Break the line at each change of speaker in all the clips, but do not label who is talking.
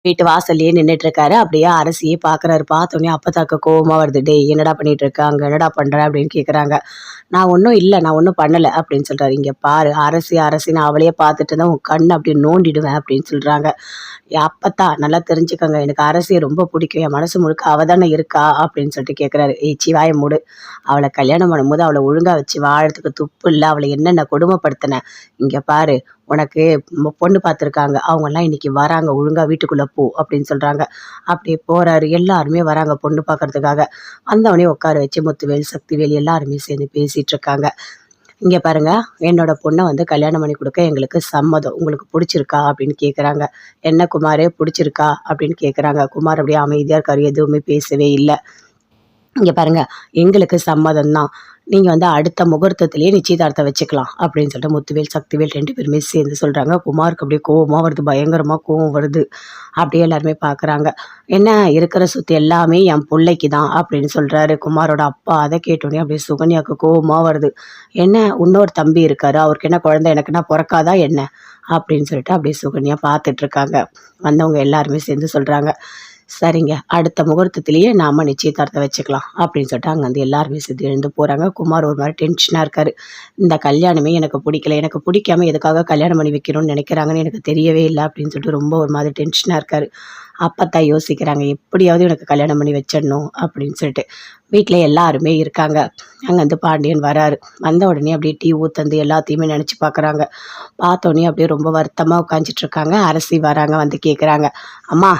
வீட்டு வாசல்லயே நின்னுட்டு இருக்காரு. அப்படியே அரசியே பார்க்குறாரு. பார்த்தோனே அப்பத்தாக்கு கோவமா வருது. "டேய் என்னடா பண்ணிட்டு இருக்க? அங்க என்னடா பண்ற?" அப்படின்னு கேட்குறாங்க. "நான் ஒண்ணும் இல்ல. நான் ஒண்ணும் பண்ணல" அப்படின்னு சொல்றாரு. "இங்க பாரு அரசி அரசின்னு அவளையே பார்த்துட்டு இருந்தா உன் கண்ண அப்படியே நோண்டிடுவேன்" அப்படின்னு சொல்றாங்க. அப்பத்தா நல்லா தெரிஞ்சுக்கங்க. எனக்கு அரசிய ரொம்ப பிடிக்கும். என் மனசு முழுக்க அவ தானே இருக்கா அப்படின்னு சொல்லிட்டு கேட்குறாரு. "ஏய் சீ வாய மூடு. அவள கல்யாணம் பண்ணும்போது அவள ஒழுங்கா வச்சு வாழறதுக்கு துப்பு இல்ல. அவள என்னென்ன கொடுமைப்படுத்துன. இங்க பாரு உனக்கு பொண்ணு பார்த்துருக்காங்க. அவங்கலாம் இன்னைக்கு வராங்க. ஒழுங்கா வீட்டுக்குள்ள போ" அப்படின்னு சொல்றாங்க. அப்படியே போறாரு. எல்லாருமே வராங்க பொண்ணு பார்க்கறதுக்காக. வந்தவொடனே உட்கார வச்சு முத்துவேல், சக்திவேல் எல்லாருமே சேர்ந்து பேசிட்டு இருக்காங்க. "இங்க பாருங்க, என்னோட பொண்ண வந்து கல்யாணம் பண்ணி குடுக்க எங்களுக்கு சம்மதம். உங்களுக்கு புடிச்சிருக்கா?" அப்படின்னு கேட்குறாங்க. "என்ன குமாரு புடிச்சிருக்கா?" அப்படின்னு கேட்குறாங்க. குமார் அப்படியே அமைதியா இருக்காரு. எதுவுமே பேசவே இல்ல. "இங்க பாருங்க, எங்களுக்கு சம்மதம் தான். நீங்க வந்து அடுத்த முகூர்த்தத்திலேயே நிச்சயதார்த்தம் வச்சுக்கலாம்" அப்படின்னு சொல்லிட்டு முத்துவேல், சக்திவேல் 2 பேருமே சேர்ந்து சொல்றாங்க. குமாருக்கு அப்படியே கோவமா வருது. பயங்கரமா கோவம் வருது. அப்படியே எல்லாருமே பார்க்குறாங்க. "என்ன இருக்கிற சொத்து எல்லாமே என் புள்ளைக்கு தான்" அப்படின்னு சொல்றாரு குமாரோட அப்பா. அத கேட்டோனே அப்படியே சுகன்யாவுக்கு கோவமா வருது. "என்ன இன்னொரு தம்பி இருக்காரு. அவருக்கு என்ன குழந்தை எனக்குன்னா பொறக்காதா என்ன?" அப்படின்னு சொல்லிட்டு அப்படியே சுகன்யா பார்த்துட்டு இருக்காங்க. வந்தவங்க எல்லாருமே சேர்ந்து சொல்றாங்க. "சரிங்க. அடுத்த முகூர்த்தத்திலேயே நாம நிச்சயதார்த்தம் வச்சுக்கலாம்" அப்படின்னு சொல்லிட்டு அங்கேருந்து எல்லாருமே சேர்ந்து எழுந்து போறாங்க. குமார் ஒரு மாரி டென்ஷனா இருக்காரு. "இந்த கல்யாணமே எனக்கு பிடிக்கல. எனக்கு பிடிக்காம எதுக்காக கல்யாணம் பண்ணி வைக்கணும்னு நினைக்கிறாங்கன்னு எனக்கு தெரியவே இல்ல" அப்படின்னு சொல்லிட்டு ரொம்ப ஒரு மாதிரி டென்ஷனா இருக்காரு. அப்பத்தா யோசிக்கிறாங்க. எப்படியாவது எனக்கு கல்யாணம் பண்ணி வச்சிடணும் அப்படின்னு சொல்லிட்டு. வீட்ல எல்லாருமே இருக்காங்க. அங்கேருந்து பாண்டியன் வராரு. வந்த உடனே அப்படியே டீ ஊத்தந்து எல்லாத்தையுமே நினைச்சு பார்க்குறாங்க. பார்த்தோனே அப்படியே ரொம்ப வருத்தமா உட்காந்துட்டு இருக்காங்க. அரசி வராங்க. வந்து கேட்குறாங்க. "அம்மா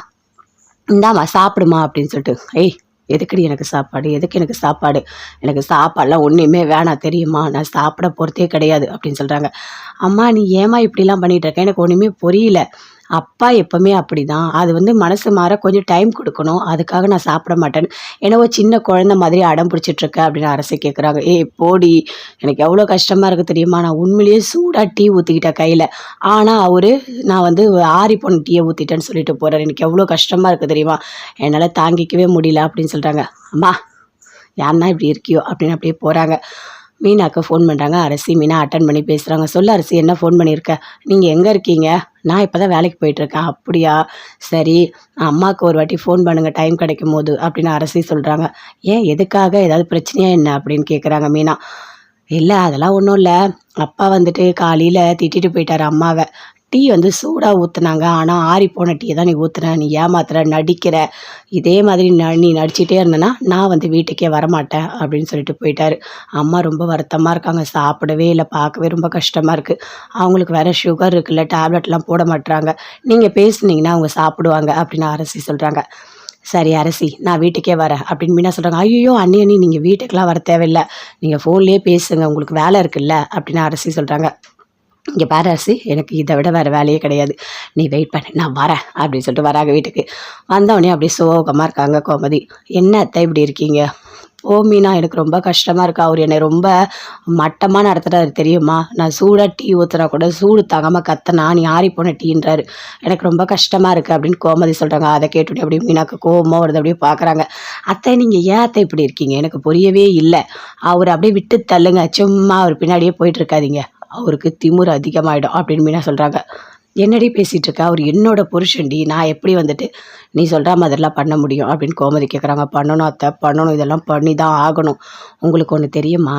இந்தாம்மா சாப்பிடுமா" அப்படின்னு சொல்லிட்டு. "ஏய் எதுக்குடி எனக்கு சாப்பாடு? எதுக்கு எனக்கு சாப்பாடு? எனக்கு சாப்பாடுலாம் ஒண்ணுமே வேணாம் தெரியுமா? நான் சாப்பிட போறதே கிடையாது" அப்படின்னு சொல்றாங்க. "அம்மா நீ ஏம்மா இப்படிலாம் பண்ணிட்டு இருக்க? எனக்கு ஒண்ணுமே புரியல. அப்பா எப்பவுமே அப்படிதான். அது வந்து மனசு மாற கொஞ்சம் டைம் குடுக்கணும். அதுக்காக நான் சாப்பிட மாட்டேன்னு என்னவோ சின்ன குழந்தை மாதிரி அடம் பிடிச்சிட்டு இருக்க" அப்படின்னு அரசி கேட்குறாங்க. "ஏய் போடி! எனக்கு எவ்வளோ கஷ்டமா இருக்கு தெரியுமா? நான் உண்மையிலேயே சூடா டீ ஊத்திக்கிட்டேன் கையில. ஆனா அவரு நான் வந்து ஆறி போன டீய ஊத்திட்டேன்னு சொல்லிட்டு போறாரு. எனக்கு எவ்வளோ கஷ்டமா இருக்கு தெரியுமா? என்னால தாங்கிக்கவே முடியல" அப்படின்னு சொல்றாங்க. "அம்மா ஏன் தான் இப்படி இருக்கியோ" அப்படின்னு அப்படியே போறாங்க. மீனாக்கு ஃபோன் பண்றாங்க. அரசி மீனா அட்டெண்ட் பண்ணி பேசுறாங்க. "சொல்லு அரசி என்ன ஃபோன் பண்ணியிருக்க? நீங்க எங்க இருக்கீங்க?" "நான் இப்ப தான் வேலைக்கு போயிட்டுருக்கேன்." "அப்படியா? சரி அம்மாவுக்கு ஒரு வாட்டி ஃபோன் பண்ணுங்க டைம் கிடைக்கும்போது" அப்படின்னு அரசி சொல்றாங்க. "ஏன் எதுக்காக? ஏதாவது பிரச்சனையா என்ன?" அப்படின்னு கேட்குறாங்க மீனா. "இல்ல அதெல்லாம் ஒண்ணும் இல்ல. அப்பா வந்துட்டு காலையில திட்டிட்டு போயிட்டாரு அம்மாவ. டீ வந்து சூடா ஊத்துனாங்க. ஆனா ஆறிப்போன டீய தான் நீ ஊத்துன. நீ ஏமாத்துற, நடிக்கிற. இதே மாதிரி நீ நடிச்சிட்டே இருந்தன்னா, நான் வந்து வீட்டுக்கே வரமாட்டேன்" அப்படின்னு சொல்லிட்டு போயிட்டாரு. அம்மா ரொம்ப வருத்தமா இருக்காங்க. சாப்பிடவே இல்ல. பார்க்கவே ரொம்ப கஷ்டமா இருக்கு. அவங்களுக்கு வேற சுகர் இருக்குல்ல, டேப்லெட்லாம் போட மாட்றாங்க. நீங்க பேசுனீங்கன்னா அவங்க சாப்பிடுவாங்க அப்படின்னு அரசி சொல்றாங்க. "சரி அரசி, நான் வீட்டுக்கே வரேன்" அப்படின்னு மீனா சொல்றாங்க. "ஐய்யய்யோ! அண்ணி நீங்க வீட்டுக்குலாம் வர தேவையில்ல. நீங்க ஃபோன்லயே பேசுங்க. உங்களுக்கு வேலை இருக்குல்ல" அப்படின்னு அரசி சொல்றாங்க. "இங்க பாரு அரசி, எனக்கு இத விட வேற வேலையே கிடையாது. நீ வெயிட் பண்ணு. நான் வரேன்" அப்படின்னு சொல்லிட்டு வராங்க வீட்டுக்கு. வந்தவுடனே அப்படியே சோகமா இருக்காங்க கோமதி. "என்ன அத்தை இப்படி இருக்கீங்க?" "ஓ மீனா எனக்கு ரொம்ப கஷ்டமா இருக்கு. அவரு என்னை ரொம்ப மட்டமா நடத்துறாரு தெரியுமா? நான் சூடா டீ ஊத்துனா கூட சூடு தாங்காம கத்துனா, நீ ஆறிப்போன டீன்றாரு. எனக்கு ரொம்ப கஷ்டமா இருக்கு" அப்படின்னு கோமதி சொல்றாங்க. அத கேட்டுட்டு அப்படியே மீனாக்கு கோவமா வருது. அப்படியே பார்க்குறாங்க. "அத்தை நீங்க ஏன் அத்தை இப்படி இருக்கீங்க? எனக்கு புரியவே இல்ல. அவர அப்படியே விட்டு தள்ளுங்க. சும்மா அவர் பின்னாடியே போயிட்டு இருக்காதீங்க. அவருக்கு திமிரு அதிகமாயிடும்" அப்படின்னு மீனா சொல்றாங்க. "என்னடி பேசிட்டு இருக்க? அவரு என்னோட புருஷன்டி. நான் எப்படி வந்துட்டு நீ சொல்ற மாதிரிலாம் பண்ண முடியும்?" அப்படின்னு கோமதி கேட்குறாங்க. "பண்ணணும் அத்தை, பண்ணணும். இதெல்லாம் பண்ணி தான் ஆகணும். உங்களுக்கு ஒண்ணு தெரியுமா?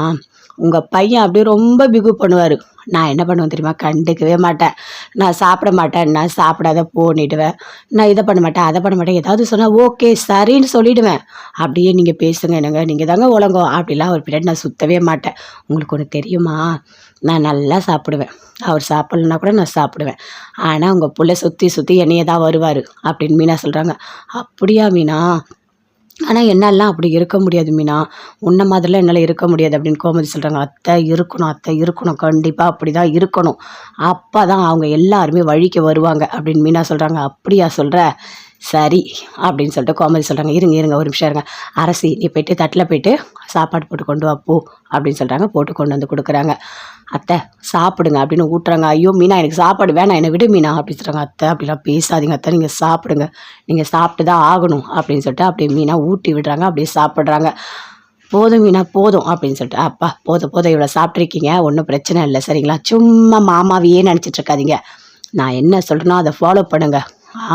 உங்க பையன் அப்படியே ரொம்ப பிகு பண்ணுவாரு. நான் என்ன பண்ணுவேன் தெரியுமா? கண்டுக்கவே மாட்டேன். நான் சாப்பிட மாட்டேன். நான் சாப்பிடாத போனிடுவேன். நான் இத பண்ண மாட்டேன், அத பண்ண மாட்டேன். ஏதாவது சொன்னா ஓகே சரின்னு சொல்லிடுவேன். அப்படியே நீங்க பேசுங்க என்னங்க. நீங்க தாங்க உலகம். அப்படிலாம் அவர் பின்னாடி நான் சுத்தவே மாட்டேன். உங்களுக்கு ஒண்ணு தெரியுமா? நான் நல்லா சாப்பிடுவேன். அவர் சாப்பிடலன்னா கூட நான் சாப்பிடுவேன். ஆனா உங்க புள்ள சுத்தி சுத்தி என்னைய தான் வருவாரு" அப்படின்னு மீனா சொல்றாங்க. "அப்படியா மீனா? ஆனா என்னாலலாம் அப்படி இருக்க முடியாது மீனா. உன்ன மாதிரிலாம் என்னால இருக்க முடியாது" அப்படின்னு கோமதி சொல்றாங்க. "அத்தை இருக்கணும், அத்தை இருக்கணும். கண்டிப்பா அப்படிதான் இருக்கணும். அப்பதான் அவங்க எல்லாருமே வழிக்கு வருவாங்க" அப்படின்னு மீனா சொல்றாங்க. "அப்படியா சொல்ற? சரி" அப்படின்னு சொல்லிட்டு கோமதி சொல்றாங்க. இருங்க ஒரு நிமிஷம் இருங்க. அரசி நீ போயிட்டு தட்டுல போயிட்டு சாப்பாடு போட்டு கொண்டு வா போ" அப்படின்னு சொல்றாங்க. போட்டு கொண்டு வந்து குடுக்குறாங்க. "அத்தை சாப்பிடுங்க" அப்படின்னு ஊட்டுறாங்க. "ஐயோ மீனா எனக்கு சாப்பாடு வேணாம். என்னை விடு மீனா" அப்படின்னு சொல்றாங்க. "அத்தை அப்படிலாம் பேசாதீங்க அத்தை. நீங்க சாப்பிடுங்க. நீங்க சாப்பிட்டு தான் ஆகணும்" அப்படின்னு சொல்லிட்டு அப்படியே மீனா ஊட்டி விடுறாங்க. அப்படியே சாப்பிடுறாங்க. "போதும் மீனா போதும்" அப்படின்னு சொல்லிட்டு. "அப்பா போதும் இவ்வளோ சாப்பிட்ருக்கீங்க. ஒண்ணும் பிரச்சனை இல்ல சரிங்களா? சும்மா மாமாவையே நினைச்சிட்டு இருக்காதீங்க. நான் என்ன சொல்றேனோ அத ஃபாலோ பண்ணுங்க.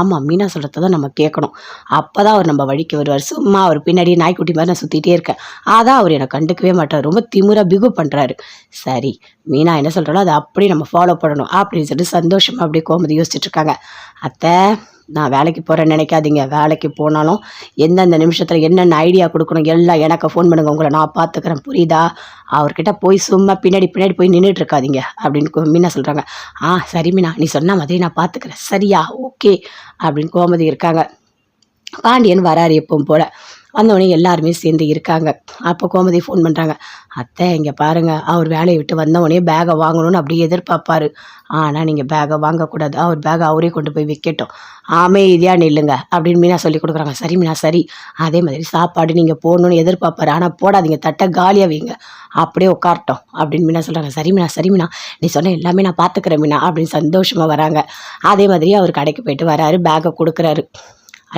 ஆமாம், மீனா சொல்கிறத தான் நம்ம கேட்கணும். அப்போ தான் அவர் நம்ம வழிக்கு வருவார். சும்மா அவர் பின்னாடியே நாய்க்குட்டி மாதிரி நான் சுற்றிட்டே இருக்கேன். அதான் அவர் என்னை கண்டுக்கவே மாட்டார். ரொம்ப திமிரா பிகு பண்ணுறாரு. சரி, மீனா என்ன சொல்கிறாலோ அதை அப்படியே நம்ம ஃபாலோ பண்ணணும் அப்படின்னு சொல்லிட்டு சந்தோஷமாக அப்படியே கோமதி யோசிச்சுட்டு இருக்காங்க. அத்தை, நான் வேலைக்கு போகிறேன்னு நினைக்காதீங்க. வேலைக்கு போனாலும் எந்தெந்த நிமிஷத்தில் என்னென்ன ஐடியா கொடுக்கணும் எல்லாம் எனக்கு ஃபோன் பண்ணுங்கள். உங்களை நான் பார்த்துக்கிறேன், புரியுதா? அவர்கிட்ட போய் சும்மா பின்னாடி பின்னாடி போய் நின்றுட்டு இருக்காதீங்க அப்படின்னு மீனா சொல்கிறாங்க. சரி மீனா, நீ சொன்ன மாதிரி நான் பார்த்துக்கிறேன், சரியா? ஓகே அப்படின்னு கோமதி இருக்காங்க. பாண்டியன் வராரு எப்பவும் போல். வந்தவொடனே எல்லாருமே சேர்ந்து இருக்காங்க. அப்போ கோமதி ஃபோன் பண்ணுறாங்க. அத்தை, இங்கே பாருங்கள், அவர் வேலையை விட்டு வந்தவொடனே பேகை வாங்கணும்னு அப்படியே எதிர்பார்ப்பாரு. ஆனால் நீங்கள் பேகை வாங்கக்கூடாது, அவர் பேகை அவரே கொண்டு போய் விற்கட்டும், அமைதியாக நில்லுங்க அப்படின்னு மீனா சொல்லி கொடுக்குறாங்க. சரி மீனா, சரி. அதே மாதிரி சாப்பாடு நீங்கள் போடணும்னு எதிர்பார்ப்பாரு, ஆனால் போடாதீங்க, தட்டை காலியாக வைங்க, அப்படியே உட்காரட்டும் அப்படின்னு மீனா சொல்கிறாங்க. சரி மீனா, சரி மீனா, நீ சொன்ன எல்லாமே நான் பார்த்துக்கிறேன் மீனா அப்படின்னு சந்தோஷமாக வராங்க. அதே மாதிரி அவர் கடைக்கு போயிட்டு வராரு, பேகை கொடுக்குறாரு.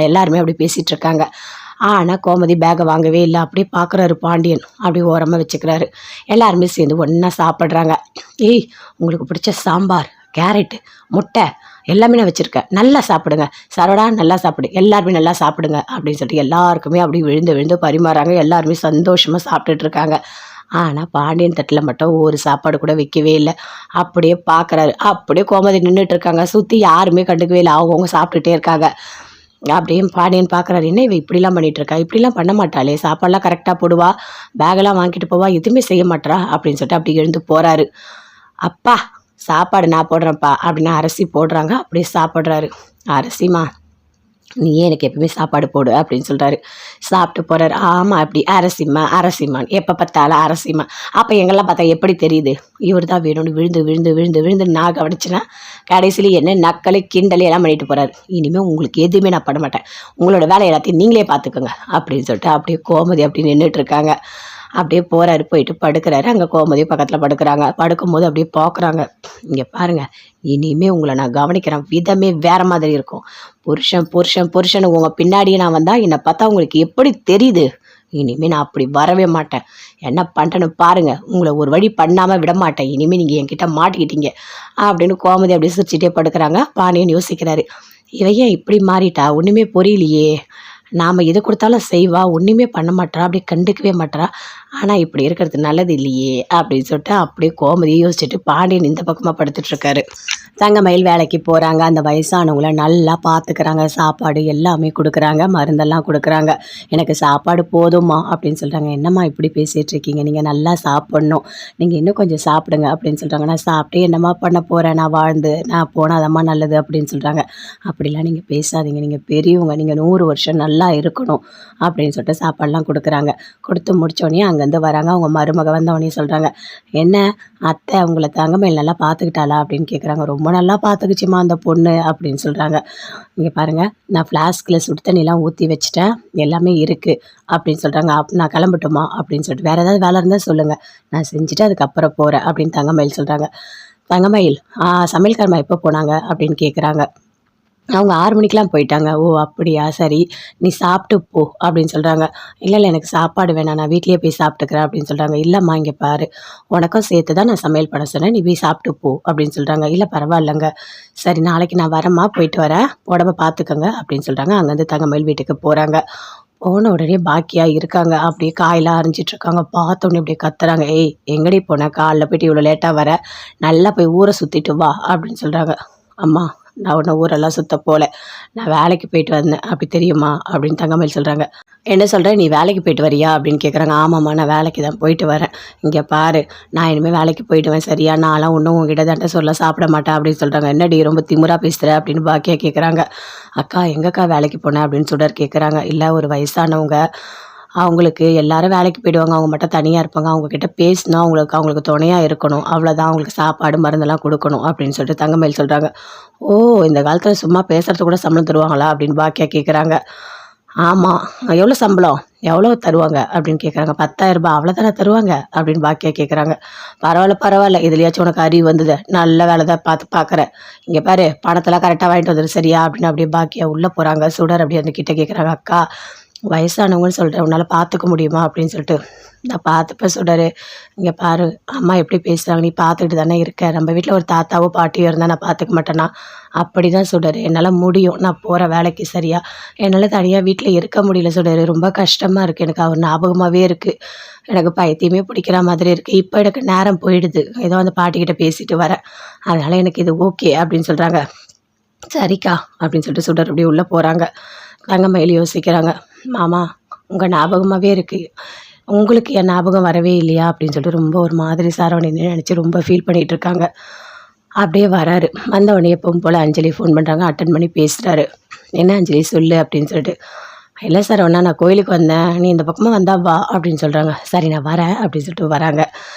எல்லாருமே அப்படி பேசிகிட்டு இருக்காங்க. ஆனால் கோமதி பேகை வாங்கவே இல்லை. அப்படியே பார்க்குறாரு பாண்டியன், அப்படியே ஓரமாக வச்சுக்கிறாரு. எல்லாருமே சேர்ந்து ஒன்றா சாப்பிட்றாங்க. ஏய், உங்களுக்கு பிடிச்ச சாம்பார், கேரட்டு, முட்டை எல்லாமே நான் வச்சுருக்கேன், நல்லா சாப்பிடுங்க, சரவடா நல்லா சாப்பிடு, எல்லாருமே நல்லா சாப்பிடுங்க அப்படின்னு சொல்லிட்டு எல்லாருக்குமே அப்படியே விழுந்து விழுந்து பரிமாறாங்க. எல்லாருமே சந்தோஷமாக சாப்பிட்டுட்டு இருக்காங்க. ஆனால் பாண்டியன் தட்டில் மட்டும் ஒரு சாப்பாடு கூட வைக்கவே இல்லை. அப்படியே பார்க்குறாரு. அப்படியே கோமதி நின்றுட்டு இருக்காங்க. சுற்றி யாருமே கண்டுக்கவே இல்லை, அவங்கவுங்க சாப்பிட்டுட்டே இருக்காங்க. அப்படியே பாண்டியன் பார்க்குறாரு. என்ன இவ இப்படிலாம் பண்ணிகிட்ருக்கா, இப்படிலாம் பண்ண மாட்டாளே, சாப்பாடெலாம் கரெக்டாக போடுவா, பேகெல்லாம் வாங்கிட்டு போவா, எதுவுமே செய்ய மாட்டா அப்படின்னு சொல்லிட்டு அப்படி எழுந்து போகிறாரு. அப்பா, சாப்பாடு நான் போடுறேன்ப்பா அப்படின்னு அரிசி போடுறாங்க. அப்படியே சாப்பிட்றாரு. அரிசிமா, நீயே எனக்கு எப்பவுமே சாப்பாடு போடு அப்படின்னு சொல்கிறாரு. சாப்பிட்டு போகிறாரு. ஆமாம், அப்படி அரசிம்மான்னு எப்போ பார்த்தாலும் அரசிம்மா. அப்போ எங்கெல்லாம் பார்த்தா எப்படி தெரியுது, இவர் தான் வேணும்னு விழுந்து விழுந்து விழுந்து விழுந்து நான் கவனிச்சுன்னா கடைசியில் என்ன நக்கலை கிண்டலை எல்லாம் பண்ணிட்டு போகிறாரு. இனிமேல் உங்களுக்கு எதுவுமே நான் பண்ண மாட்டேன், உங்களோட வேலை எல்லாத்தையும் நீங்களே பார்த்துக்கோங்க அப்படின்னு சொல்லிட்டு அப்படியே கோமதி அப்படி நின்றுட்டுருக்காங்க. அப்படியே போகிறாரு, போயிட்டு படுக்கிறாரு. அங்கே கோமதி பக்கத்தில் படுக்கிறாங்க. படுக்கும்போது அப்படியே பார்க்குறாங்க. இங்கே பாருங்கள், இனிமேல் உங்களை நான் கவனிக்கிறேன் விதமே வேறு மாதிரி இருக்கும். புருஷன் புருஷன் புருஷன் உங்கள் பின்னாடியே நான் வந்தால் என்னை பார்த்தா உங்களுக்கு எப்படி தெரியுது? இனிமேல் நான் அப்படி வரவே மாட்டேன். என்ன பண்ணுறேன்னு பாருங்கள், உங்களை ஒரு வழி பண்ணாமல் விட மாட்டேன். இனிமேல் நீங்கள் என்கிட்ட மாட்டிக்கிட்டீங்க அப்படின்னு கோமதி அப்படியே சிரிச்சிட்டே படுக்கிறாங்க. பாண்டியன் யோசிக்கிறாரு. இவையே இப்படி மாறிட்டா, ஒன்றுமே புரியலையே, நாம் எது கொடுத்தாலும் செய்வா, ஒன்றுமே பண்ண மாட்டா, அப்படியே கண்டுக்கவே மாட்டா, ஆனால் இப்படி இருக்கிறது நல்லது இல்லையே அப்படின்னு சொல்லிட்டு அப்படியே கோமதியை யோசிச்சுட்டு பாண்டியன் இந்த பக்கமாக படுத்துட்ருக்காரு. தங்கமயில் வேலைக்கு போகிறாங்க. அந்த வயசானவங்கள நல்லா பார்த்துக்கிறாங்க. சாப்பாடு எல்லாமே கொடுக்குறாங்க, மருந்தெல்லாம் கொடுக்குறாங்க. எனக்கு சாப்பாடு போதுமா அப்படின்னு சொல்கிறாங்க. என்னம்மா இப்படி பேசிகிட்டு இருக்கீங்க, நீங்கள் நல்லா சாப்பிட்ணும், நீங்கள் இன்னும் கொஞ்சம் சாப்பிடுங்க அப்படின்னு சொல்கிறாங்க. நான் சாப்பிட்டு என்னம்மா பண்ண போகிறேன், நான் வாழ்ந்து நான் போனால் அதம்மா நல்லது அப்படின்னு சொல்கிறாங்க. அப்படிலாம் நீங்கள் பேசாதீங்க, நீங்கள் பெரியவங்க, நீங்கள் 100 வருஷம் நல்லா இருக்கணும் அப்படின்னு சொல்லிட்டு சாப்பாடெலாம் கொடுக்குறாங்க. கொடுத்து முடித்தோடனே அங்கேருந்து வராங்க. அவங்க மருமக வந்தவொடனே சொல்கிறாங்க. என்ன அத்தை, அவங்கள தங்கமயில் நல்லா பார்த்துக்கிட்டாளா அப்படின்னு கேட்குறாங்க. ரொம்ப நல்லா பார்த்துக்குச்சிம்மா அந்த பொண்ணு அப்படின்னு சொல்கிறாங்க. இங்கே பாருங்கள், நான் ஃப்ளாஸ்கில் சுடு தண்ணிலாம் ஊற்றி வச்சுட்டேன், எல்லாமே இருக்குது அப்படின்னு சொல்கிறாங்க. நான் கிளம்பட்டுமா அப்படின்னு சொல்லிட்டு, வேறு ஏதாவது வேலை இருந்தால் சொல்லுங்கள், நான் செஞ்சுட்டு அதுக்கப்புறம் போகிறேன் அப்படின்னு தங்கமயில் சொல்கிறாங்க. தங்கமயில், சமையல்காரமா எப்போ போனாங்க அப்படின்னு கேட்குறாங்க. அவங்க 6 மணிக்கெலாம் போயிட்டாங்க. ஓ அப்படியா, சரி, நீ சாப்பிட்டு போ அப்படின்னு சொல்கிறாங்க. இல்லை இல்லை, எனக்கு சாப்பாடு வேணாம், நான் வீட்லேயே போய் சாப்பிட்டுக்கிறேன் அப்படின்னு சொல்கிறாங்க. இல்லைம்மா, இங்கே பாரு, உனக்கும் சேர்த்து தான் நான் சமையல் பண்ண சொன்னேன், நீ போய் சாப்பிட்டு போ அப்படின்னு சொல்கிறாங்க. இல்லை பரவாயில்லைங்க, சரி நாளைக்கு நான் வரேம்மா, போயிட்டு வரேன், உடம்ப பார்த்துக்கோங்க அப்படின்னு சொல்கிறாங்க. அங்கேருந்து தங்கமயில் வீட்டுக்கு போகிறாங்க. போன உடனே பாக்கியாக இருக்காங்க. அப்படியே காயெல்லாம் அரிஞ்சிட்ருக்காங்க. பார்த்தோன்னே அப்படியே கத்துறாங்க. ஏய், எங்கடி போனேன், காலைல போய்ட்டு இவ்வளோ லேட்டாக வர, நல்லா போய் ஊரை சுற்றிட்டு வா அப்படின்னு சொல்கிறாங்க. அம்மா, நான் உன்னை ஊரெல்லாம் சுற்ற போகல, நான் வேலைக்கு போயிட்டு வந்தேன், அப்படி தெரியுமா அப்படின்னு தங்கமயில் சொல்கிறாங்க. என்ன சொல்கிறேன், நீ வேலைக்கு போயிட்டு வரியா அப்படின்னு கேட்குறாங்க. ஆமாம்மா, நான் வேலைக்கு தான் போயிட்டு வரேன். இங்கே பாரு, நான் இனிமேல் வேலைக்கு போயிடுவேன், சரியா? நான்லாம் ஒன்றும் உங்ககிட்ட தான்ட்ட சொல்ல சாப்பிட மாட்டேன் அப்படின்னு சொல்கிறாங்க. என்னடி ரொம்ப திமுறா பேசுகிற அப்படின்னு பாக்கியா கேட்குறாங்க. அக்கா, எங்கக்கா வேலைக்கு போனேன் அப்படின்னு சுடர் கேட்குறாங்க. இல்லை, ஒரு வயசானவங்க, அவங்களுக்கு எல்லாரும் வேலைக்கு போயிடுவாங்க, அவங்க மட்டும் தனியாக இருப்பாங்க, அவங்கக்கிட்ட பேசினா அவங்களுக்கு துணையாக இருக்கணும், அவ்வளோதான், அவங்களுக்கு சாப்பாடு மருந்தெல்லாம் கொடுக்கணும் அப்படின்னு சொல்லிட்டு தங்கமயில் சொல்கிறாங்க. ஓ, இந்த காலத்தில் சும்மா பேசுகிறது கூட சம்பளம் தருவாங்களா அப்படின்னு பாக்கியா கேட்குறாங்க. ஆமாம், எவ்வளோ சம்பளம், எவ்வளோ தருவாங்க அப்படின்னு கேட்குறாங்க. 10,000 ரூபாய், அவ்வளோதானே தருவாங்க அப்படின்னு பாக்கியா கேட்குறாங்க. பரவாயில்ல பரவாயில்ல, இதுலையாச்சும் உனக்கு அறிவு வந்தது, நல்ல வேலை தான் பார்க்குறேன். இங்கே பாரு, பணத்தெல்லாம் கரெக்டாக வாங்கிட்டு வந்துடு, சரியா அப்படின்னு அப்படியே பாக்கியா உள்ளே போகிறாங்க. சுடர் அப்படியே அந்த கிட்ட கேட்குறாங்க. அக்கா, வயசானவங்கன்னு சொல்கிறேன், உன்னால் பார்த்துக்க முடியுமா அப்படின்னு சொல்லிட்டு. நான் பார்த்துப்ப சொல்கிறாரு, இங்கே பாரு அம்மா எப்படி பேசுகிறாங்க, நீ பார்த்துக்கிட்டு தானே இருக்க, நம்ம வீட்டில் ஒரு தாத்தாவோ பாட்டியோ இருந்தால் நான் பார்த்துக்க மாட்டேனா, அப்படி தான் சொல்கிறாரு. என்னால் முடியும், நான் போகிற வேலைக்கு சரியா என்னால் தனியாக வீட்டில் இருக்க முடியல சொல்கிறாரு. ரொம்ப கஷ்டமாக இருக்குது, எனக்கு அவர் ஞாபகமாகவே இருக்குது, எனக்கு பைத்தியமே பிடிக்கிற மாதிரி இருக்குது, இப்போ எனக்கு நேரம் போயிடுது, ஏதோ அந்த பாட்டிக்கிட்ட பேசிட்டு வரேன், அதனால் எனக்கு இது ஓகே அப்படின்னு சொல்கிறாங்க. சரிக்கா அப்படின்னு சொல்லிட்டு சுடர் அப்படியே உள்ளே போகிறாங்க. தங்கமயில் யோசிக்கிறாங்க, மாமா உங்கள் ஞாபகமாகவே இருக்குது, உங்களுக்கு என் ஞாபகம் வரவே இல்லையா அப்படின்னு சொல்லிட்டு ரொம்ப ஒரு மாதிரி சரவணனை நினச்சி ரொம்ப ஃபீல் பண்ணிகிட்டு இருக்காங்க. அப்படியே வராரு. வந்த உடனே எப்பவும் போல் அஞ்சலி ஃபோன் பண்ணுறாங்க, அட்டன் பண்ணி பேசுகிறாரு. என்ன அஞ்சலி சொல்லு அப்படின்னு சொல்லிட்டு. இல்லை சரவணா, நான் கோயிலுக்கு வந்தேன், நீ இந்த பக்கமாக வந்தா வா அப்படின்னு சொல்கிறாங்க. சரி நான் வரேன் அப்படின்னு சொல்லிட்டு வராங்க.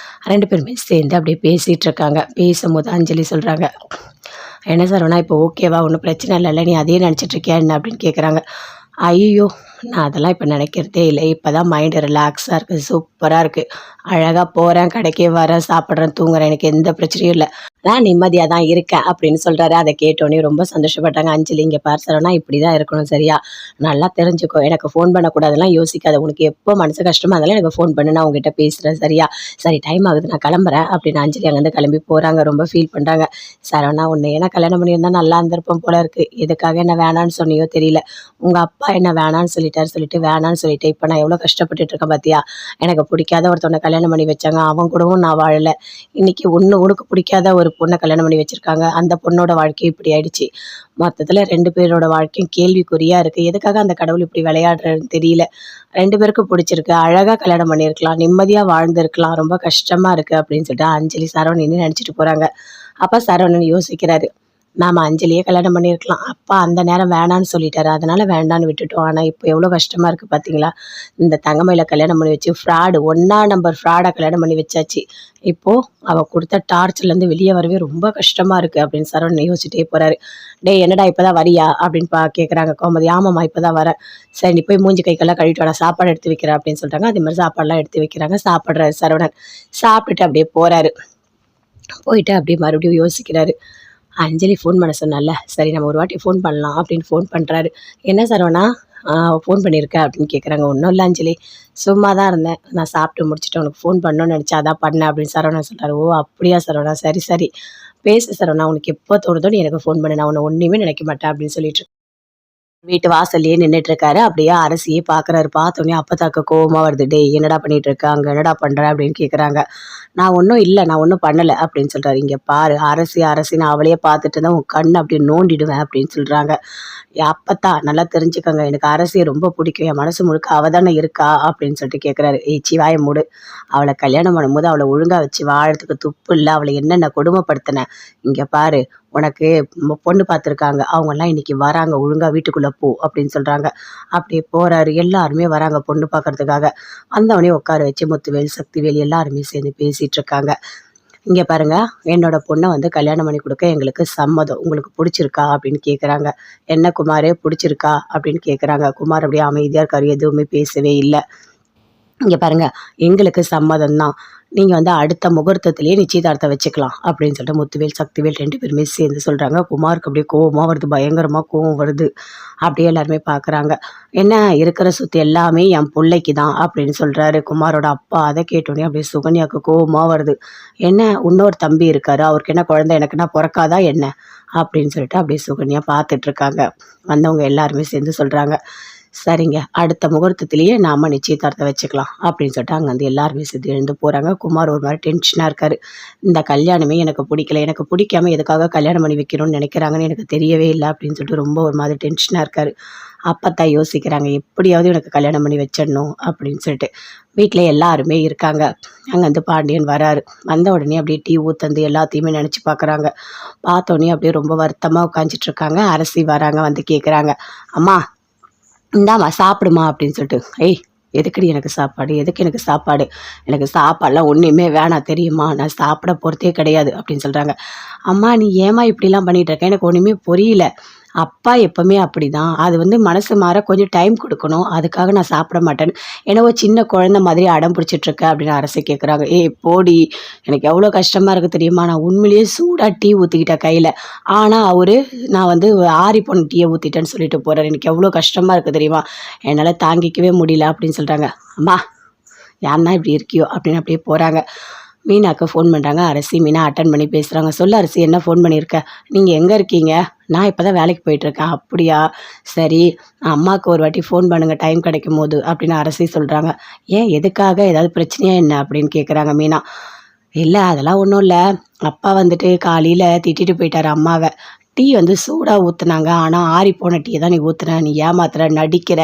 2 பேருமே சேர்ந்து அப்படியே பேசிகிட்டு இருக்காங்க. பேசும்போது அஞ்சலி சொல்கிறாங்க, என்ன சரவணா இப்போ ஓகேவா, ஒன்றும் பிரச்சனை இல்லைல்ல, நீ அதே நினச்சிட்ருக்கியா என்ன அப்படின்னு கேட்குறாங்க. ஐயோ நான் அதெல்லாம் இப்போ நினைக்கிறதே இல்லை, இப்போ தான் மைண்டு ரிலாக்ஸாக இருக்குது, சூப்பராக இருக்குது, அழகாக போகிறேன், கடைக்கே வரேன், சாப்பிட்றேன், தூங்குறேன், எனக்கு எந்த பிரச்சனையும் இல்லை, நான் நிம்மதியாக தான் இருக்கேன் அப்படின்னு சொல்கிறாரு. அதை கேட்டோன்னே ரொம்ப சந்தோஷப்பட்டாங்க. அஞ்சலி இங்கே பார் சரவணா, இப்படி தான் இருக்கணும் சரியா, நல்லா தெரிஞ்சுக்கோ, எனக்கு ஃபோன் பண்ணக்கூடாதெல்லாம் யோசிக்காத, உனக்கு எப்போ மனசு கஷ்டமாக இருந்தாலும் எனக்கு ஃபோன் பண்ணு, நான் உங்ககிட்ட பேசுகிறேன் சரியா, சரி டைம் ஆகுது நான் கிளம்புறேன் அப்படின்னு அஞ்சலி அங்கேருந்து கிளம்பி போகிறாங்க. ரொம்ப ஃபீல் பண்ணுறாங்க. சரவணா உன்னை ஏன்னா கல்யாணம் பண்ணியிருந்தா நல்லா இருந்திருப்போம் போல இருக்குது, எதுக்காக என்ன வேணான்னு சொன்னியோ தெரியல, உங்கள் அப்பா என்ன வேணான்னு சொல்லிட்டு வேணான்னு சொல்லிட்டு இப்போ நான் எவ்வளோ கஷ்டப்பட்டுட்டு இருக்கேன் பார்த்தியா, எனக்கு பிடிக்காத ஒருத்தவனை கல்யாணம் பண்ணி வச்சாங்க, அவன் கூடவும் நான் வாழலை, இன்றைக்கி உனக்கு பிடிக்காத ஒரு பொண்ணை கல்யாணம் பண்ணி வச்சுருக்காங்க, அந்த பொண்ணோட வாழ்க்கையும் இப்படி ஆயிடுச்சு, மொத்தத்தில் 2 பேரோட வாழ்க்கையும் கேள்விக்குறியாக இருக்குது, எதுக்காக அந்த கடவுள் இப்படி விளையாடுறதுன்னு தெரியல, 2 பேருக்கும் பிடிச்சிருக்கு, அழகாக கல்யாணம் பண்ணியிருக்கலாம், நிம்மதியாக வாழ்ந்துருக்கலாம், ரொம்ப கஷ்டமாக இருக்குது அப்படின்னு சொல்லிட்டு அஞ்சலி சரவணன்னு நினச்சிட்டு போகிறாங்க. அப்போ சரவணன் யோசிக்கிறாரு, நாம் அஞ்சலியே கல்யாணம் பண்ணியிருக்கலாம், அப்பா அந்த நேரம் வேணான்னு சொல்லிட்டாரு, அதனால் வேண்டான்னு விட்டுட்டோம், ஆனால் இப்போ எவ்வளோ கஷ்டமாக இருக்குது பார்த்தீங்களா, இந்த தங்கமயில கல்யாணம் பண்ணி வச்சு ஃப்ராடு 1ஆம் நம்பர் ஃப்ராடை கல்யாணம் பண்ணி வச்சாச்சு, இப்போது அவள் கொடுத்த டார்ச்சர்லேருந்து வெளியே வரவே ரொம்ப கஷ்டமாக இருக்குது அப்படின்னு சரவணன் யோசிச்சுட்டே போகிறாரு. டேய் என்னடா இப்போ தான் வரியா அப்படின்னு கேட்குறாங்க கோமதி. ஆமாம்மா இப்போ தான் வரேன், சரி நீ போய் மூஞ்சி கைக்கெல்லாம் கழுவிட்டு வாடா, சாப்பாடு எடுத்து வைக்கிறேன் அப்படின்னு சொல்கிறாங்க. அதே மாதிரி சாப்பாடெலாம் எடுத்து வைக்கிறாங்க. சாப்பிட்றாரு சரவணன். சாப்பிட்டுட்டு அப்படியே போகிறாரு. போயிட்டு அப்படியே மறுபடியும் யோசிக்கிறாரு. அஞ்சலி ஃபோன் பண்ண சொன்னால, சரி நம்ம ஒரு வாட்டி ஃபோன் பண்ணலாம் அப்படின்னு ஃபோன் பண்ணுறாரு. என்ன சரவணா ஃபோன் பண்ணியிருக்க அப்படின்னு கேட்குறாங்க. ஒன்றும் இல்லை அஞ்சலி, சும்மா தான் இருந்தேன், நான் சாப்பிட்டு முடிச்சுட்டு உனக்கு ஃபோன் பண்ணணும்னு நினச்சா அதான் பண்ணேன் அப்படின்னு சரவணா சொல்கிறாரு. ஓ அப்படியா சரவணா, சரி சரி பேசு சரவணா, உனக்கு எப்போ தோணுதோ நீ எனக்கு ஃபோன் பண்ணு, நான் உன்னை ஒன்றுமே நினைக்க மாட்டேன் அப்படின்னு சொல்லிட்டு வீட்டு வாசல்லையே நின்றுட்டு இருக்காரு. அப்படியே அரசியே பார்க்குறாரு. பார்த்தோன்னே அப்பத்தாக்க கோவமாக வருது. டேய் என்னடா பண்ணிட்டு இருக்க, அங்கே என்னடா பண்ணுற அப்படின்னு கேட்குறாங்க. நான் ஒன்றும் இல்லை, நான் ஒன்றும் பண்ணலை அப்படின்னு சொல்கிறாரு. இங்கே பாரு அரசின்னு அவளையே பார்த்துட்டு இருந்தால் உன் கண் அப்படி நோண்டிடுவேன் அப்படின்னு சொல்கிறாங்க. அப்பத்தா நல்லா தெரிஞ்சுக்கோங்க, எனக்கு அரசியை ரொம்ப பிடிக்கும், என் மனசு முழுக்க அவள் தானே இருக்கா அப்படின்னு சொல்லிட்டு கேட்குறாரு. ஏச்சி வாயை மூடு, அவளை கல்யாணம் பண்ணும்போது அவளை ஒழுங்காக வச்சு வாழறதுக்கு துப்பு இல்லை, அவளை என்னென்ன கொடுமைப்படுத்தினேன், இங்கே பாரு உனக்கு பொண்ணு பார்த்துருக்காங்க, அவங்கெல்லாம் இன்னைக்கு வராங்க, ஒழுங்காக வீட்டுக்குள்ளே போ அப்படின்னு சொல்கிறாங்க. அப்படியே போகிறாரு. எல்லாருமே வராங்க பொண்ணு பார்க்கறதுக்காக. வந்தவொடனே உட்கார வச்சு முத்துவேல் சக்திவேல் எல்லாருமே சேர்ந்து பேசிகிட்டு இருக்காங்க. இங்கே பாருங்க, என்னோட பொண்ணை வந்து கல்யாணம் பண்ணி கொடுக்க எங்களுக்கு சம்மதம், உங்களுக்கு பிடிச்சிருக்கா அப்படின்னு கேட்குறாங்க. என்ன குமாரே பிடிச்சிருக்கா அப்படின்னு கேட்குறாங்க. குமார் அப்படியே அமைதியாக இருக்காரு, எதுவுமே பேசவே இல்லை. இங்கே பாருங்க, எங்களுக்கு சம்மதம் தான், நீங்கள் வந்து அடுத்த முகூர்த்தத்திலேயே நிச்சயதார்த்தம் வச்சுக்கலாம் அப்படின்னு சொல்லிட்டு முத்துவேல் சக்திவேல் 2 பேருமே சேர்ந்து சொல்கிறாங்க. குமாருக்கு அப்படியே கோவமாக வருது, பயங்கரமாக கோவம் வருது. அப்படியே எல்லாருமே பார்க்குறாங்க. என்ன இருக்கிற சொத்து எல்லாமே என் பிள்ளைக்கு தான் அப்படின்னு சொல்கிறாரு குமாரோட அப்பா. அதை கேட்டோன்னே அப்படியே சுகன்யாவுக்கு கோவமாக வருது. என்ன இன்னொரு தம்பி இருக்காரு, அவருக்கு என்ன குழந்தை எனக்குன்னா பிறக்காதா என்ன அப்படின்னு சொல்லிட்டு அப்படியே சுகன்யா பார்த்துட்ருக்காங்க. வந்தவங்க எல்லாருமே சேர்ந்து சொல்கிறாங்க, சரிங்க அடுத்த முகூர்த்தத்திலேயே நாம் நிச்சயதார்த்தம் வச்சுக்கலாம் அப்படின்னு சொல்லிட்டு அங்கேருந்து எல்லாருமே சேர்ந்து எழுந்து போகிறாங்க. குமார் ஒரு மாதிரி டென்ஷனாக இருக்கார். இந்த கல்யாணமே எனக்கு பிடிக்கல, எனக்கு பிடிக்காம எதுக்காக கல்யாணம் பண்ணி வைக்கணும்னு நினைக்கிறாங்கன்னு எனக்கு தெரியவே இல்லை அப்படின்னு சொல்லிட்டு ரொம்ப ஒரு மாதிரி டென்ஷனாக இருக்கார். அப்பத்தான் யோசிக்கிறாங்க, எப்படியாவது எனக்கு கல்யாணம் பண்ணி வச்சிடணும் அப்படின்னு சொல்லிட்டு. வீட்டில் எல்லாருமே இருக்காங்க. அங்கேருந்து பாண்டியன் வராரு. வந்த உடனே அப்படியே டீ ஊற்றந்து எல்லாத்தையுமே நினச்சி பார்க்குறாங்க. பார்த்தோன்னே அப்படியே ரொம்ப வருத்தமாக உட்காந்துட்டு இருக்காங்க. அரசி வராங்க, வந்து கேட்குறாங்க, அம்மா இந்தாம்மா சாப்பிடுமா அப்படின்னு சொல்லிட்டு. ஏய் எதுக்குடி எனக்கு சாப்பாடு, எதுக்கு எனக்கு சாப்பாடு, எனக்கு சாப்பாடெலாம் ஒன்றுமே வேணாம் தெரியுமா, நான் சாப்பிட போகிறதே கிடையாது அப்படின்னு சொல்கிறாங்க. அம்மா நீ ஏமா இப்படிலாம் பண்ணிகிட்டு இருக்க, எனக்கு ஒன்றுமே புரியல அப்பா எப்பவுமே அப்படிதான். அது வந்து மனசு மாற கொஞ்சம் டைம் குடுக்கணும். அதுக்காக நான் சாப்பிட மாட்டேன்னு, என்னவோ சின்ன குழந்தை மாதிரி அடம் பிடிச்சிட்டு இருக்க அப்படின்னு அரசி கேட்குறாங்க. "ஏய் போடி! எனக்கு எவ்வளோ கஷ்டமா இருக்கு தெரியுமா? நான் உண்மையிலேயே சூடா டீ ஊத்திக்கிட்டேன் கையில. ஆனா அவரு நான் வந்து ஆறிப்போன டீய ஊத்திட்டேன்னு சொல்லிட்டு போறாரு. எனக்கு எவ்வளோ கஷ்டமா இருக்கு தெரியுமா? என்னால தாங்கிக்கவே முடியல" அப்படின்னு சொல்றாங்க. "அம்மா யாருன்னா இப்படி இருக்கியோ?" அப்படின்னு அப்படியே போறாங்க. மீனாக்கு ஃபோன் பண்ணுறாங்க அரசி. மீனா அட்டன் பண்ணி பேசுகிறாங்க. "சொல்லு அரசி, என்ன ஃபோன் பண்ணியிருக்க? நீங்கள் எங்கே இருக்கீங்க?" "நான் இப்போ தான் வேலைக்கு போயிட்டுருக்கேன்." "அப்படியா? சரி, அம்மாவுக்கு ஒரு வாட்டி ஃபோன் பண்ணுங்கள் டைம் கிடைக்கும்போது" அப்படின்னு அரசி சொல்கிறாங்க. "ஏன் எதுக்காக? ஏதாவது பிரச்சனையா என்ன?" அப்படின்னு கேட்குறாங்க மீனா. "இல்ல அதெல்லாம் ஒன்றும் இல்ல. அப்பா வந்துட்டு காலையில திட்டிட்டு போயிட்டாரு அம்மாவ. டீ வந்து சூடா ஊத்துனாங்க. ஆனா ஆறிப்போன டீய தான் நீ ஊத்துன. நீ ஏமாத்துற, நடிக்கிற.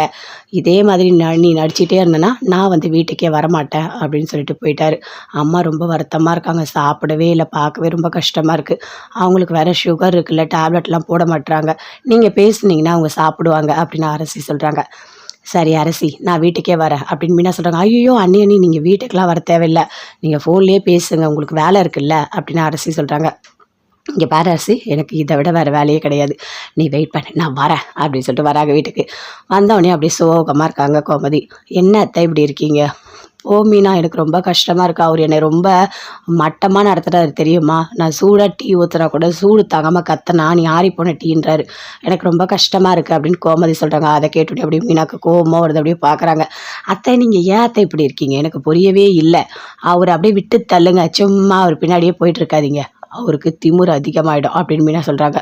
இதே மாதிரி நீ நடிச்சிட்டே இருந்தன்னா, நான் வந்து வீட்டுக்கே வரமாட்டேன்" அப்படின்னு சொல்லிட்டு போயிட்டாரு. அம்மா ரொம்ப வருத்தமா இருக்காங்க. சாப்பிடவே இல்ல. பார்க்கவே ரொம்ப கஷ்டமா இருக்கு. அவங்களுக்கு வேற சுகர் இருக்குல்ல, டேப்லெட்லாம் போட மாட்றாங்க. நீங்க பேசுனீங்கன்னா அவங்க சாப்பிடுவாங்க அப்படின்னு அரசி சொல்றாங்க. "சரி அரசி, நான் வீட்டுக்கே வரேன்" அப்படின்னு மீனா சொல்றாங்க. "ஐயய்யோ! அண்ணி நீங்க வீட்டுக்குலாம் வர தேவையில்ல. நீங்க ஃபோன்லயே பேசுங்க. உங்களுக்கு வேலை இருக்குல்ல" அப்படின்னு அரசி சொல்றாங்க. "இங்க பாரு அரசி, எனக்கு இத விட வேற வேலையே கிடையாது. நீ வெயிட் பண்ணு. நான் வரேன்" அப்படின்னு சொல்லிட்டு வராங்க வீட்டுக்கு. வந்தவுடனே அப்படியே சோகமா இருக்காங்க கோமதி. "என்ன அத்தை இப்படி இருக்கீங்க?" "ஓ மீனா, எனக்கு ரொம்ப கஷ்டமா இருக்கு. அவரு என்னை ரொம்ப மட்டமா நடத்துறாரு தெரியுமா? நான் சூடா டீ ஊத்துனா கூட சூடு தாங்காம கத்துனா, நீ ஆறிப்போன டீன்றாரு. எனக்கு ரொம்ப கஷ்டமா இருக்கு" அப்படின்னு கோமதி சொல்றாங்க. அத கேட்டுட்டு அப்படியே மீனாக்கு கோவமா வருது. அப்படியே பார்க்குறாங்க. "அத்தை நீங்க ஏன் அத்தை இப்படி இருக்கீங்க? எனக்கு புரியவே இல்ல. அவர அப்படியே விட்டு தள்ளுங்க. சும்மா அவர் பின்னாடியே போயிட்டு இருக்காதீங்க. அவருக்கு திமிரு அதிகமாயிடும்" அப்படின்னு மீனா சொல்றாங்க.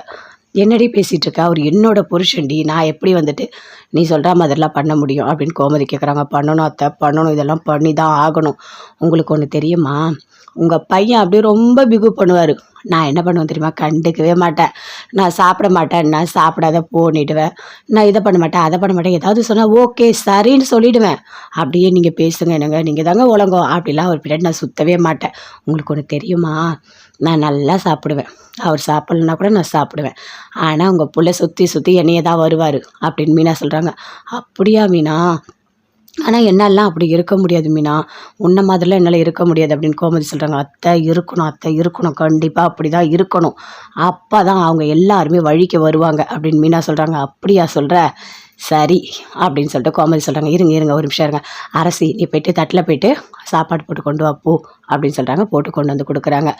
"என்னடி பேசிட்டு இருக்க? அவரு என்னோட புருஷன்டி. நான் எப்படி வந்துட்டு நீ சொல்ற மாதிரிலாம் பண்ண முடியும்?" அப்படின்னு கோமதி கேட்குறாங்க. "பண்ணணும் அத்தை, பண்ணணும். இதெல்லாம் பண்ணி தான் ஆகணும். உங்களுக்கு ஒண்ணு தெரியுமா? உங்க பையன் அப்படியே ரொம்ப பிகு பண்ணுவாரு. நான் என்ன பண்ணுவேன் தெரியுமா? கண்டுக்கவே மாட்டேன். நான் சாப்பிட மாட்டேன்னா, சாப்பிடாத போன்னிடுவேன். நான் இத பண்ண மாட்டேன், அத பண்ண மாட்டேன். ஏதாவது சொன்னா ஓகே, சரின்னு சொல்லிடுவேன். அப்படியே நீங்க பேசுங்க என்னங்க, நீங்க தாங்க உலகம் அப்படிலாம் அவர் பின்னாடி நான் சுத்தவே மாட்டேன். உங்களுக்கு ஒண்ணு தெரியுமா? நான் நல்லா சாப்பிடுவேன். அவர் சாப்பிடலன்னா கூட நான் சாப்பிடுவேன். ஆனா உங்க புள்ள சுத்தி சுத்தி என்னைய தான் வருவாரு" அப்படின்னு மீனா சொல்றாங்க. "அப்படியா மீனா? ஆனா என்னாலலாம் அப்படி இருக்க முடியாது மீனா. உன்ன மாதிரிலாம் என்னால இருக்க முடியாது" அப்படின்னு கோமதி சொல்றாங்க. "அத்தை இருக்கணும், அத்தை இருக்கணும். கண்டிப்பா அப்படிதான் இருக்கணும். அப்பதான் அவங்க எல்லாருமே வழிக்கு வருவாங்க" அப்படின்னு மீனா சொல்றாங்க. "அப்படியா சொல்ற? சரி" அப்படின்னு சொல்லிட்டு கோமதி சொல்றாங்க. "இருங்க, இருங்க ஒரு நிமிஷம் இருங்க. அரசி நீ போயிட்டு தட்டுல போயிட்டு சாப்பாடு போட்டு கொண்டு வா போ" அப்படின்னு சொல்றாங்க. போட்டு கொண்டு வந்து குடுக்குறாங்க.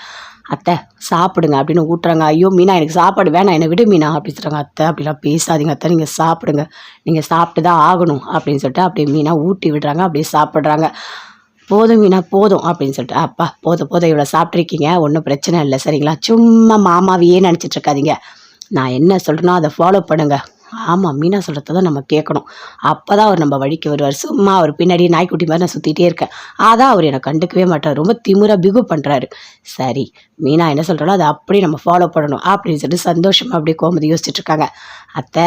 "அத்தை சாப்பிடுங்க" அப்படின்னு ஊட்டுறாங்க. "ஐயோ மீனா எனக்கு சாப்பாடு வேணாம். என்ன விடு மீனா" அப்படின்னு சொல்றாங்க. "அத்தை அப்படிலாம் பேசாதீங்க அத்தை. நீங்க சாப்பிடுங்க. நீங்க சாப்பிட்டு தான் ஆகணும்" அப்படின்னு சொல்லிட்டு அப்படியே மீனா ஊட்டி விடுறாங்க. அப்படியே சாப்பிடுறாங்க. "போதும் மீனா போதும்" அப்படின்னு சொல்லிட்டு, "அப்பா போதும் போதும் இவ்வளோ சாப்பிட்ருக்கீங்க. ஒண்ணும் பிரச்சனை இல்ல சரிங்களா? சும்மா மாமாவையே நெனச்சிட்டு இருக்காதீங்க. நான் என்ன சொல்றேனோ அத ஃபாலோ பண்ணுங்க." ஆமா, மீனா சொல்றத தான் நம்ம கேட்கணும். அப்பதான் அவர் நம்ம வழிக்கு வருவாரு. சும்மா அவர் பின்னாடியே நாய்க்குட்டி மாரி நான் சுத்திட்டே இருக்கேன். அதான் அவரு என்ன கண்டுக்கவே மாட்டாரு. ரொம்ப திமிரா பிகு பண்றாரு. சரி, மீனா என்ன சொல்றாளோ அத அப்படியே நம்ம ஃபாலோ பண்ணணும் அப்படின்னு சொல்லிட்டு சந்தோஷமா அப்படியே கோமதி யோசிச்சுட்டு இருக்காங்க. "அத்தை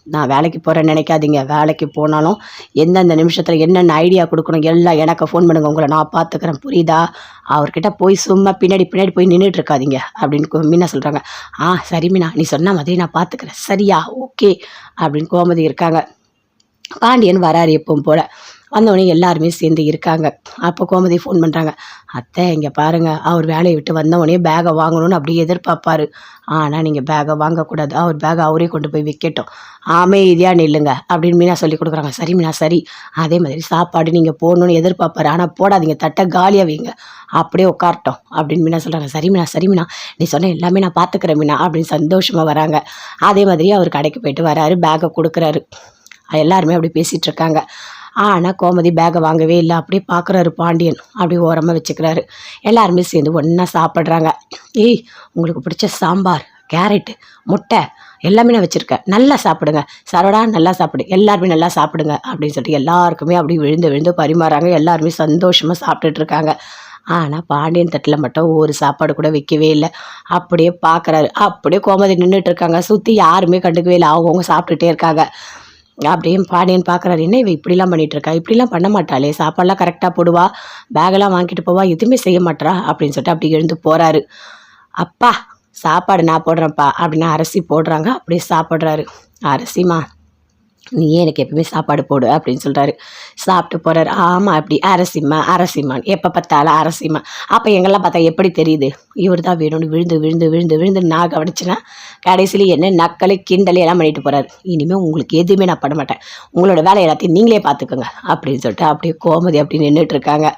நான் வேலைக்கு போறேன்னு நினைக்காதீங்க. வேலைக்கு போனாலும் எந்தெந்த நிமிஷத்துல என்னென்ன ஐடியா குடுக்கணும் எல்லாம் எனக்கு ஃபோன் பண்ணுங்க. உங்கள நான் பார்த்துக்கிறேன். புரியுதா? அவர்கிட்ட போய் சும்மா பின்னாடி பின்னாடி போய் நின்னுட்டு இருக்காதீங்க" அப்படின்னு மீனா சொல்றாங்க. சரி மீனா, நீ சொன்ன மாதிரி நான் பார்த்துக்கிறேன். சரியா? ஓகே" அப்படின்னு கோமதி இருக்காங்க. பாண்டியன் வராரு எப்பவும் போல. வந்தவுடனே எல்லாருமே சேர்ந்து இருக்காங்க. அப்போ கோமதி ஃபோன் பண்றாங்க. "அத்தை இங்க பாருங்க, அவர் வேலைய விட்டு வந்தவுடனே பேக்க வாங்கணும்னு அப்படியே எதிர்பார்ப்பாரு. ஆனா நீங்க பேக்க வாங்கக்கூடாது. அவர் பேக்க அவரே கொண்டு போய் வைக்கட்டும். அமைதியா நில்லுங்க" அப்படின்னு மீனா சொல்லிக் குடுக்குறாங்க. "சரி மீனா சரி. அதே மாதிரி சாப்பாடு நீங்க போடணும்னு எதிர்பார்ப்பாரு. ஆனா போடாதீங்க. தட்ட காலியா வைங்க. அப்படியே உட்காரட்டும்" அப்படின்னு மீனா சொல்றாங்க. "சரி மீனா, சரி மீனா. நீ சொன்ன எல்லாமே நான் பார்த்துக்கிறேன் மீனா" அப்படின்னு சந்தோஷமா வராங்க. அதே மாதிரி அவர் கடைக்கு போயிட்டு வராரு. பேக்க குடுக்குறாரு. எல்லாருமே அப்படி பேசிட்டு இருக்காங்க. ஆனா கோமதி பேக்க வாங்கவே இல்ல. அப்படியே பார்க்குறாரு பாண்டியன். அப்படியே ஓரமா வச்சுக்கிறாரு. எல்லாருமே சேர்ந்து ஒண்ணா சாப்பிடுறாங்க. "ஏய் உங்களுக்கு பிடிச்ச சாம்பார், கேரட், முட்டை எல்லாமே நான் வச்சிருக்கேன். நல்லா சாப்பிடுங்க. சரவணா நல்லா சாப்பிடு. எல்லாருமே நல்லா சாப்பிடுங்க" அப்படின்னு சொல்லிட்டு எல்லாருக்குமே அப்படியே விழுந்து விழுந்து பரிமாறாங்க. எல்லாருமே சந்தோஷமா சாப்பிட்டுட்டு இருக்காங்க. ஆனா பாண்டியன் தட்டுல மட்டும் ஒரு சாப்பாடு கூட வைக்கவே இல்ல. அப்படியே பார்க்குறாரு. அப்படியே கோமதி நின்னுட்டு இருக்காங்க. சுத்தி யாருமே கண்டுக்கவே இல்ல. அவங்கவங்க சாப்பிட்டுட்டே இருக்காங்க. அப்படியே பாண்டியன் பார்க்குறாரு. "என்ன இவ இப்படிலாம் பண்ணிட்டு இருக்கா? இப்படிலாம் பண்ண மாட்டாளே! சாப்பாடுலாம் கரெக்ட்டா போடுவா. பேகெல்லாம் வாங்கிட்டு போவா. எதுவுமே செய்ய மாட்றா" அப்படின்னு சொல்லிட்டு அப்படியே எழுந்து போறாரு. "அப்பா சாப்பாடு நான் போடுறேன்ப்பா" அப்படின்னு அரிசி போடுறாங்க. அப்படியே சாப்பிடுறாரு. "அரிசிம்மா நீயே எனக்கு எப்பவுமே சாப்பாடு போடு அப்படின்னு சொல்கிறாரு. சாப்பிட்டு போகிறாரு. ஆமாம் அப்படி அரசிம்மா அரசிம்மான்னு எப்போ பார்த்தாலும் அரசிம்மா. அப்போ எங்கெல்லாம் பார்த்தா எப்படி தெரியுது இவர் தான் வேணும்னு விழுந்து விழுந்து விழுந்து விழுந்து நான் கவனிச்சேன்னா கடைசியில் என்ன நக்கலை கிண்டலை எல்லாம் பண்ணிட்டு போகிறாரு. இனிமேல் உங்களுக்கு எதுவுமே நான் பண்ண மாட்டேன், உங்களோட வேலை எல்லாத்தையும் நீங்களே பார்த்துக்கோங்க அப்படின்னு சொல்லிட்டு அப்படியே கோமதி அப்படி நின்றுட்டு இருக்காங்க.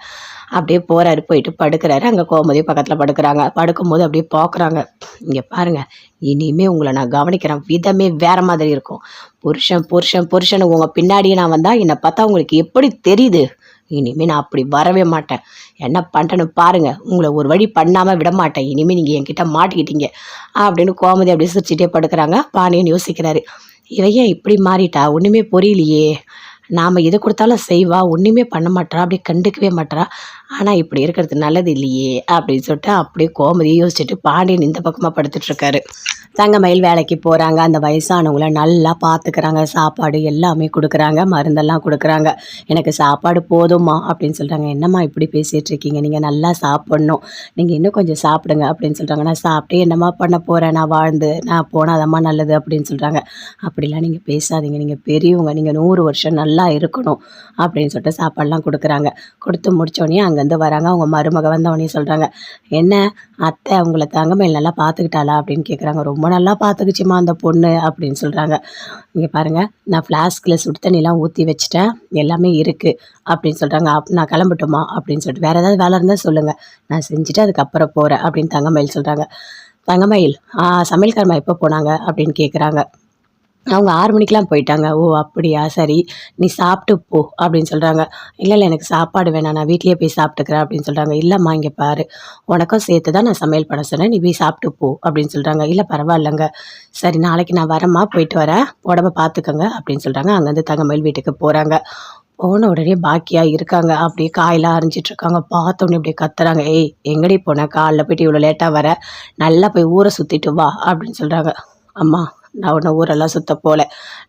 அப்படியே போகிறாரு, போயிட்டு படுக்கிறாரு. அங்கே கோமதி பக்கத்தில் படுக்கிறாங்க. படுக்கும்போது அப்படியே பார்க்குறாங்க. இங்கே பாருங்கள், இனிமேல் உங்களை நான் கவனிக்கிறேன் விதமே வேறு மாதிரி இருக்கும். புருஷன் புருஷன் புருஷன் உங்கள் பின்னாடியே நான் வந்தால் என்னை பார்த்தா உங்களுக்கு எப்படி தெரியுது? இனிமேல் நான் அப்படி வரவே மாட்டேன். என்ன பண்ணுறேன்னு பாருங்கள், உங்களை ஒரு வழி பண்ணாமல் விட மாட்டேன். இனிமேல் நீங்கள் என்கிட்ட மாட்டிக்கிட்டீங்க அப்படின்னு கோமதி அப்படியே சிரிச்சிட்டே படுக்கிறாங்க. பாண்டியன் யோசிக்கிறாரு, இவ ஏன் இப்படி மாறிட்டா ஒன்றுமே புரியலையே, நாம் எது கொடுத்தாலும் செய்வா, ஒன்றுமே பண்ண மாட்டா, அப்படி கண்டுக்கவே மாட்டா. ஆனால் இப்படி இருக்கிறது நல்லது இல்லையே அப்படின்னு சொல்லிட்டு அப்படியே கோமதியை யோசிச்சுட்டு பாண்டியன் இந்த பக்கமாக படுத்துட்ருக்காரு. தங்கமயில் வேலைக்கு போகிறாங்க. அந்த வயசானவங்கள நல்லா பார்த்துக்கிறாங்க. சாப்பாடு எல்லாமே கொடுக்குறாங்க, மருந்தெல்லாம் கொடுக்குறாங்க. எனக்கு சாப்பாடு போதும்மா அப்படின்னு சொல்கிறாங்க. என்னம்மா இப்படி பேசிகிட்டு இருக்கீங்க, நீங்கள் நல்லா சாப்பிட்ணும், நீங்கள் இன்னும் கொஞ்சம் சாப்பிடுங்க அப்படின்னு சொல்கிறாங்க. நான் சாப்பிட்டு என்னம்மா பண்ண போகிறேன், நான் வாழ்ந்து நான் போனாதம்மா நல்லது அப்படின்னு சொல்கிறாங்க. அப்படிலாம் நீங்கள் பேசாதீங்க, நீங்கள் பெரியவங்க, நீங்கள் 100 வருஷம் நல்லா இருக்கணும் அப்படின்னு சொல்லிட்டு சாப்பாடெலாம் கொடுக்குறாங்க. கொடுத்து முடித்தோடனே அங்கேருந்து வராங்க. அவங்க மருமக வந்தவொடனே சொல்கிறாங்க, என்ன அத்தை அவங்கள தங்கமயில் நல்லா பார்த்துக்கிட்டாளா அப்படின்னு கேட்குறாங்க. ரொம்ப நல்லா பார்த்துக்குச்சுமா அந்த பொண்ணு அப்படின்னு சொல்கிறாங்க. இங்கே பாருங்கள், நான் ஃப்ளாஸ்கில் சுடு தண்ணிலாம் ஊற்றி வச்சுட்டேன், எல்லாமே இருக்குது அப்படின்னு சொல்கிறாங்க. நான் கிளம்பட்டுமா அப்படின்னு சொல்லிட்டு, வேறு ஏதாவது வேலை இருந்தால் சொல்லுங்கள், நான் செஞ்சுட்டு அதுக்கப்புறம் போகிறேன் அப்படின்னு தங்கமயில் சொல்கிறாங்க. தங்கமயில் சமையல்காரமா எப்போ போனாங்க அப்படின்னு கேட்குறாங்க. அவங்க 6 மணிக்கெலாம் போயிட்டாங்க. ஓ அப்படியா, சரி நீ சாப்பிட்டு போ அப்படின்னு சொல்கிறாங்க. இல்லை இல்லை எனக்கு சாப்பாடு வேணாம், நான் வீட்லேயே போய் சாப்பிட்டுக்கிறேன் அப்படின்னு சொல்கிறாங்க. இல்லைம்மா இங்கே பாரு, உனக்கும் சேர்த்து தான் நான் சமையல் பண்ண சொன்னேன், நீ போய் சாப்பிட்டு போ அப்படின்னு சொல்கிறாங்க. இல்லை பரவாயில்லைங்க, சரி நாளைக்கு நான் வரேம்மா, போயிட்டு வரேன், உடம்ப பார்த்துக்கோங்க அப்படின்னு சொல்கிறாங்க. அங்கேருந்து தங்கமயில் வீட்டுக்கு போகிறாங்க. போன உடனே பாக்கியாக இருக்காங்க. அப்படியே காயெல்லாம் அரிஞ்சிட்ருக்காங்க. பார்த்தோன்னே அப்படியே கத்துறாங்க, ஏய் எங்கடி போனேன், காலைல போய்ட்டு இவ்வளோ லேட்டாக வர, நல்லா போய் ஊரை சுற்றிட்டு வா அப்படின்னு சொல்கிறாங்க. அம்மா நான் உன்னை ஊரெல்லாம் சுற்ற போகல,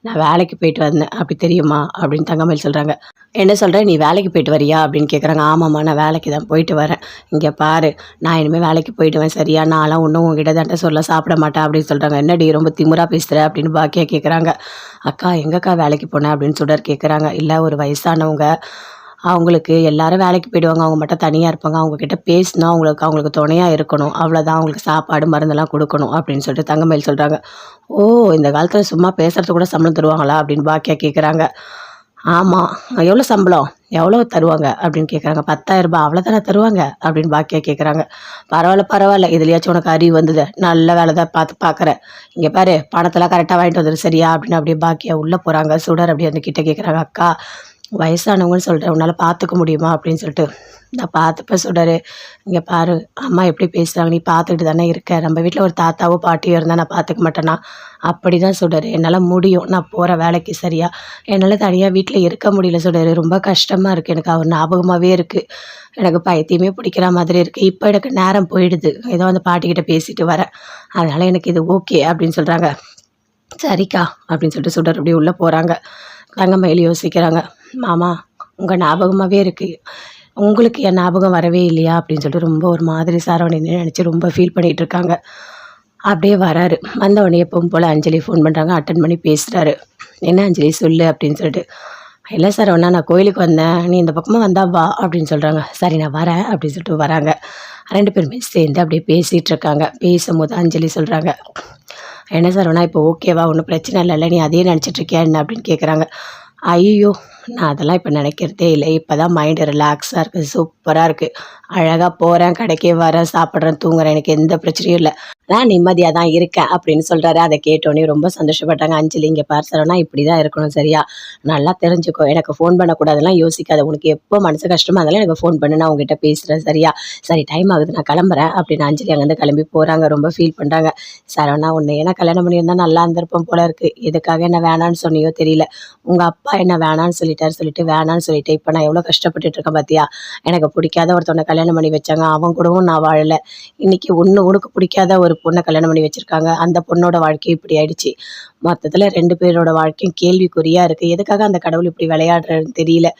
நான் வேலைக்கு போயிட்டு வந்தேன், அப்படி தெரியுமா அப்படின்னு தங்கமயில் சொல்கிறாங்க. என்ன சொல்கிறேன், நீ வேலைக்கு போயிட்டு வரியா அப்படின்னு கேட்குறாங்க. ஆமாம்மா நான் வேலைக்கு தான் போயிட்டு வரேன், இங்கே பாரு நான் இனிமேல் வேலைக்கு போயிடுவேன் சரியா, நான்லாம் ஒன்றும் உங்ககிட்ட தான்ட்ட சொல்ல சாப்பிட மாட்டேன் அப்படின்னு சொல்கிறாங்க. என்னடி ரொம்ப திமுறா பேசுகிற அப்படின்னு பாக்கியா கேட்குறாங்க. அக்கா எங்கக்கா வேலைக்கு போனேன் அப்படின்னு சுடர் கேட்குறாங்க. இல்லை ஒரு வயசானவங்க, அவங்களுக்கு எல்லாரும் வேலைக்கு போயிடுவாங்க, அவங்க மட்டும் தனியாக இருப்பாங்க, அவங்கக்கிட்ட பேசினா அவங்களுக்கு துணையாக இருக்கணும், அவ்வளோதான், அவங்களுக்கு சாப்பாடு மருந்தெல்லாம் கொடுக்கணும் அப்படின்னு சொல்லிட்டு தங்கமயில் சொல்கிறாங்க. ஓ இந்த காலத்தில் சும்மா பேசுகிறது கூட சம்பளம் தருவாங்களா அப்படின்னு பாக்கியா கேட்குறாங்க. ஆமாம், எவ்வளோ சம்பளம், எவ்வளோ தருவாங்க அப்படின்னு கேட்குறாங்க. 10,000 ரூபாய் அவ்வளோதானே தருவாங்க அப்படின்னு பாக்கியா கேட்குறாங்க. பரவாயில்ல பரவாயில்ல, இதுலையாச்சும் உனக்கு அறிவு வந்தது, நல்ல வேலை தான் பார்க்குறேன், இங்கே பாரு பணத்தெல்லாம் கரெக்டாக வாங்கிட்டு வந்துடு சரியா அப்படின்னு அப்படியே பாக்கியா உள்ளே போகிறாங்க. சுடர் அப்படியே அந்த கிட்டே கேட்குறாங்க. அக்கா வயசானவங்கன்னு சொல்கிறேன், உன்னால் பார்த்துக்க முடியுமா அப்படின்னு சொல்லிட்டு. நான் பார்த்துப்பேன் சுடர், இங்கே பாரு அம்மா எப்படி பேசுகிறாங்க, நீ பார்த்துக்கிட்டு தானே இருக்க, நம்ம வீட்டில் ஒரு தாத்தாவோ பாட்டியோ இருந்தால் நான் பார்த்துக்க மாட்டேன்னா, அப்படி தான் சுடர், என்னால் முடியும், நான் போகிற வேலைக்கு சரியா, என்னால் தனியாக வீட்டில் இருக்க முடியல சுடர், ரொம்ப கஷ்டமாக இருக்குது, எனக்கு அவர் ஞாபகமாகவே இருக்குது, எனக்கு பைத்தியமே பிடிக்கிற மாதிரி இருக்குது, இப்போ எனக்கு நேரம் போயிடுது, ஏதோ அந்த பாட்டிக்கிட்ட பேசிட்டு வரேன், அதனால் எனக்கு இது ஓகே அப்படின்னு சொல்கிறாங்க. சரிக்கா அப்படின்னு சொல்லிட்டு சுடர் அப்படியே உள்ளே போகிறாங்க. தங்கமயில் யோசிக்கிறாங்க. மாமா உங்கள் ஞாபகமாகவே இருக்குது, உங்களுக்கு என் ஞாபகம் வரவே இல்லையா அப்படின்னு சொல்லிட்டு ரொம்ப ஒரு மாதிரி சரவணனை நினச்சி ரொம்ப ஃபீல் பண்ணிகிட்டு இருக்காங்க. அப்படியே வராரு. வந்தவொடனே எப்பவும் போல் அஞ்சலி ஃபோன் பண்ணுறாங்க. அட்டன் பண்ணி பேசுகிறாரு. என்ன அஞ்சலி சொல்லு அப்படின்னு சொல்லிட்டு. இல்லை சரவணா நான் கோயிலுக்கு வந்தேன், நீ இந்த பக்கமாக வந்தா வா அப்படின்னு சொல்கிறாங்க. சரி நான் வரேன் அப்படின்னு சொல்லிட்டு வராங்க. 2 பேருமே சேர்ந்து அப்படியே பேசிகிட்டு இருக்காங்க. பேசும்போது அஞ்சலி சொல்கிறாங்க, என்ன சரவணா இப்போ ஓகேவா, ஒன்றும் பிரச்சனை இல்லைல்ல, நீ அதே நினச்சிட்ருக்கியா என்ன அப்படின்னு கேட்குறாங்க. ஐயோ நான் அதெல்லாம் இப்போ நினைக்கிறதே இல்லை, இப்போ தான் மைண்டு ரிலாக்ஸாக இருக்குது, சூப்பராக இருக்குது, அழகாக போகிறேன், கடைக்கே வரேன், சாப்பிட்றேன், தூங்குறேன், எனக்கு எந்த பிரச்சனையும் இல்லை, நான் நிம்மதியாக தான் இருக்கேன் அப்படின்னு சொல்கிறாரு. அதை கேட்டோன்னே ரொம்ப சந்தோஷப்பட்டாங்க. அஞ்சலி இங்கே பார் சரவணா இப்படி தான் இருக்கணும் சரியா, நல்லா தெரிஞ்சுக்கோ, எனக்கு ஃபோன் பண்ணக்கூடாதெல்லாம் யோசிக்காத, உனக்கு எப்போ மனசு கஷ்டமாக இருந்தாலும் எனக்கு ஃபோன் பண்ணு, நான் உங்ககிட்ட பேசுகிறேன் சரியா, சரி டைம் ஆகுது நான் கிளம்புறேன் அப்படின்னு அஞ்சலி அங்கேருந்து கிளம்பி போகிறாங்க. ரொம்ப ஃபீல் பண்ணுறாங்க. சரவணா உன்னை ஏன்னா கல்யாணம் பண்ணியிருந்தால் நல்லா இருந்திருப்போம் போல இருக்குது, எதுக்காக என்ன வேணான்னு சொன்னியோ தெரியல, உங்கள் அப்பா என்ன வேணான்னு சொல்லிட்டு வேணான்னு சொல்லிட்டு இப்போ நான் எவ்வளோ கஷ்டப்பட்டுட்டு இருக்கேன் பார்த்தியா, எனக்கு பிடிக்காத ஒருத்தவனை கல்யாணம் பண்ணி வச்சாங்க, அவன் கூடவும் நான் வாழலை, இன்றைக்கி உனக்கு பிடிக்காத ஒரு பொண்ணை கல்யாணம் பண்ணி வச்சுருக்காங்க, அந்த பொண்ணோட வாழ்க்கை இப்படி ஆயிடுச்சு, மொத்தத்தில் 2 பேரோட வாழ்க்கையும் கேள்விக்குறியாக இருக்குது, எதுக்காக அந்த கடவுள் இப்படி விளையாடுறதுன்னு தெரியல,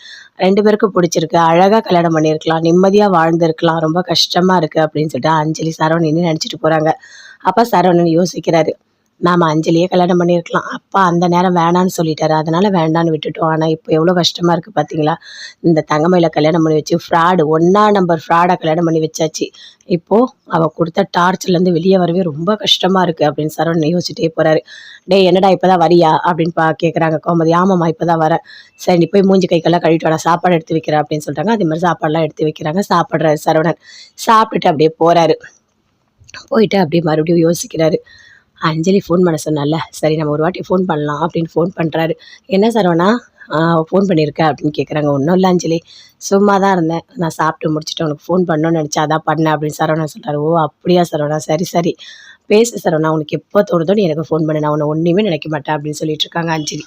2 பேருக்கும் பிடிச்சிருக்கு, அழகாக கல்யாணம் பண்ணியிருக்கலாம், நிம்மதியாக வாழ்ந்துருக்கலாம், ரொம்ப கஷ்டமாக இருக்குது அப்படின்னு சொல்லிட்டு அஞ்சலி சரவணன் நினச்சிட்டு போகிறாங்க. அப்போ சரவணன் யோசிக்கிறாரு, நாம அஞ்சலியே கல்யாணம் பண்ணியிருக்கலாம். அப்பா அந்த நேரம் வேணான்னு சொல்லிட்டாரு. அதனால வேண்டான்னு விட்டுட்டோம். ஆனா இப்போ எவ்வளோ கஷ்டமா இருக்கு பார்த்தீங்களா? இந்த தங்கமயில கல்யாணம் பண்ணி வச்சு ஃப்ராடு 1ஆம் நம்பர் ஃப்ராட கல்யாணம் பண்ணி வச்சாச்சு. இப்போ அவ குடுத்த டார்ச்சர்லேருந்து வெளிய வரவே ரொம்ப கஷ்டமா இருக்கு அப்படின்னு சரவணன் யோசிச்சுட்டே போறாரு. "டேய் என்னடா இப்பதான் வரியா?" அப்படின்னு கேட்குறாங்க கோமதி. "ஆமாம்மா இப்பதான் வரேன்." "சரி நீ போய் மூஞ்சி கை கால்லாம் கழுவிட்டு வாடா சாப்பாடு எடுத்து வைக்கிறேன்" அப்படின்னு சொல்லிட்டாங்க. அதே மாரி சாப்பாடுலாம் எடுத்து வைக்கிறாங்க. சாப்பிடுறாரு சரவணன். சாப்பிட்டுட்டு அப்படியே போறாரு. போயிட்டு அப்படியே மறுபடியும் யோசிக்கிறாரு. அஞ்சலி ஃபோன் பண்ண சொன்னால்ல, சரி நம்ம ஒரு வாட்டி ஃபோன் பண்ணலாம் அப்படின்னு ஃபோன் பண்றாரு. "என்ன சரவணா, ஃபோன் பண்ணியிருக்க?" அப்படின்னு கேட்குறாங்க. "ஒண்ணும் இல்ல அஞ்சலி, சும்மா தான் இருந்தேன். நான் சாப்பிட்டு முடிச்சுட்டு உனக்கு ஃபோன் பண்ணணும்னு நெனச்சேன், அதான் பண்ணேன்" அப்படின்னு சரவணன் சொல்றாரு. "ஓ! அப்படியா சரவணா, சரி சரி. பேசு சரவணா, உனக்கு எப்போ தோணுதோ நீ எனக்கு ஃபோன் பண்ணு. நான் உன்ன ஒண்ணுமே நினைக்க மாட்டேன்" அப்படின்னு சொல்லிட்டு இருக்காங்க அஞ்சலி.